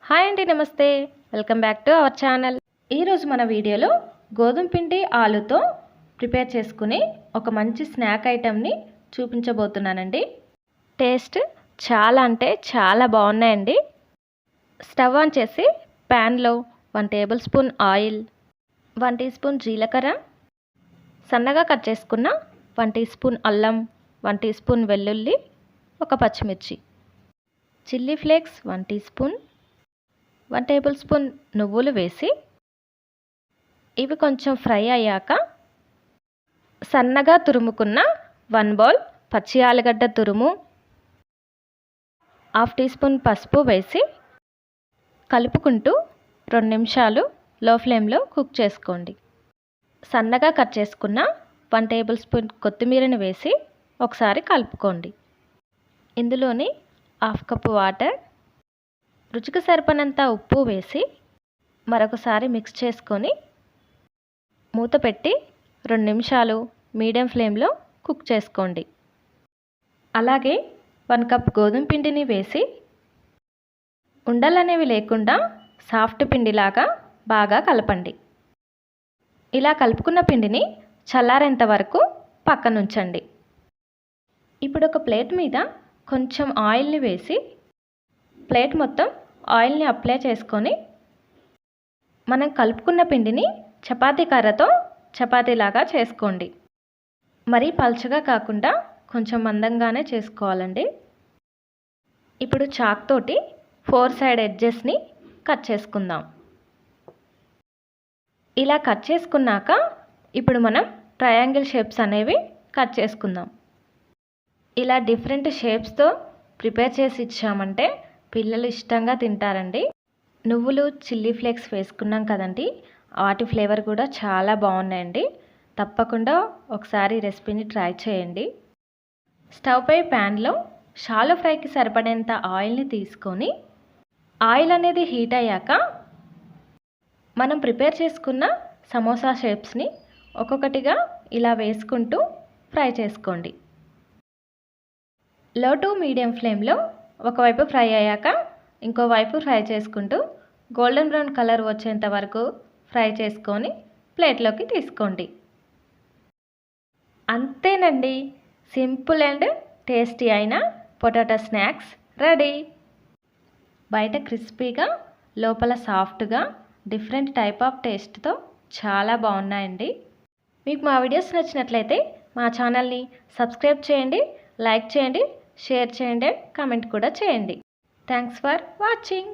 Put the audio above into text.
Hi అండి, నమస్తే. Welcome back to our channel. ఈరోజు మన వీడియోలో గోధుమ పిండి ఆలుతో ప్రిపేర్ చేసుకుని ఒక మంచి స్నాక్ ఐటెంని చూపించబోతున్నానండి. టేస్ట్ చాలా అంటే చాలా బాగున్నాయండి. స్టవ్ ఆన్ చేసి ప్యాన్లో 1 tablespoon oil, 1 teaspoon జీలకర్ర, సన్నగా కట్ చేసుకున్న 1 టీ స్పూన్ అల్లం, 1 టీ స్పూన్ వెల్లుల్లి, 1 పచ్చిమిర్చి, chilli flakes 1 teaspoon, 1 tablespoon నువ్వులు వేసి ఇవి కొంచెం ఫ్రై అయ్యాక సన్నగా తురుముకున్న 1 బౌల్ పచ్చి ఆలుగడ్డ తురుము, 1/2 టీ స్పూన్ పసుపు వేసి కలుపుకుంటూ 2 నిమిషాలు లో ఫ్లేమ్లో కుక్ చేసుకోండి. సన్నగా కట్ చేసుకున్న 1 టేబుల్ స్పూన్ కొత్తిమీరని వేసి ఒకసారి కలుపుకోండి. ఇందులోని 1/2 కప్పు వాటర్, రుచికి సరిపడినంత ఉప్పు వేసి మరొకసారి మిక్స్ చేసుకొని మూత పెట్టి 2 నిమిషాలు మీడియం ఫ్లేమ్లో కుక్ చేసుకోండి. అలాగే 1 కప్ గోధుమ పిండిని వేసి ఉండలనేవి లేకుండా సాఫ్ట్ పిండిలాగా బాగా కలపండి. ఇలా కలుపుకున్న పిండిని చల్లారేంత వరకు పక్కనుంచండి. ఇప్పుడు ఒక ప్లేట్ మీద కొంచెం ఆయిల్ని వేసి ప్లేట్ మొత్తం ఆయిల్ని అప్లై చేసుకొని మనం కలుపుకున్న పిండిని చపాతీ కర్రతో చపాతీలాగా చేసుకోండి. మరీ పల్చగా కాకుండా కొంచెం మందంగానే చేసుకోవాలండి. ఇప్పుడు చాక్ తోటి 4 సైడ్ ఎడ్జెస్ని కట్ చేసుకుందాం. ఇలా కట్ చేసుకున్నాక ఇప్పుడు మనం ట్రయాంగిల్ షేప్స్ అనేవి కట్ చేసుకుందాం. ఇలా డిఫరెంట్ షేప్స్తో ప్రిపేర్ చేసి ఇచ్చామంటే పిల్లలు ఇష్టంగా తింటారండి. నువ్వులు, చిల్లీ ఫ్లేక్స్ వేసుకున్నాం కదండి, వాటి ఫ్లేవర్ కూడా చాలా బాగున్నాయండి. తప్పకుండా ఒకసారి రెసిపీని ట్రై చేయండి. స్టవ్ పై ప్యాన్లో షాలో ఫ్రైకి సరిపడేంత ఆయిల్ని తీసుకొని ఆయిల్ అనేది హీట్ అయ్యాక మనం ప్రిపేర్ చేసుకున్న సమోసా షేప్స్ని ఒక్కొక్కటిగా ఇలా వేసుకుంటూ ఫ్రై చేసుకోండి. లో టు మీడియం ఫ్లేమ్లో ఒకవైపు ఫ్రై అయ్యాక ఇంకోవైపు ఫ్రై చేసుకుంటూ గోల్డెన్ బ్రౌన్ కలర్ వచ్చేంత వరకు ఫ్రై చేసుకొని ప్లేట్లోకి తీసుకోండి. అంతేనండి, సింపుల్ అండ్ టేస్టీ అయిన పొటాటో స్నాక్స్ రెడీ. బయట క్రిస్పీగా, లోపల సాఫ్ట్గా, డిఫరెంట్ టైప్ ఆఫ్ టేస్ట్తో చాలా బాగున్నాయండి. మీకు మా వీడియోస్ నచ్చినట్లయితే మా ఛానల్ని సబ్స్క్రైబ్ చేయండి, లైక్ చేయండి, షేర్ చేయండి, కామెంట్ కూడా చేయండి. Thanks for watching.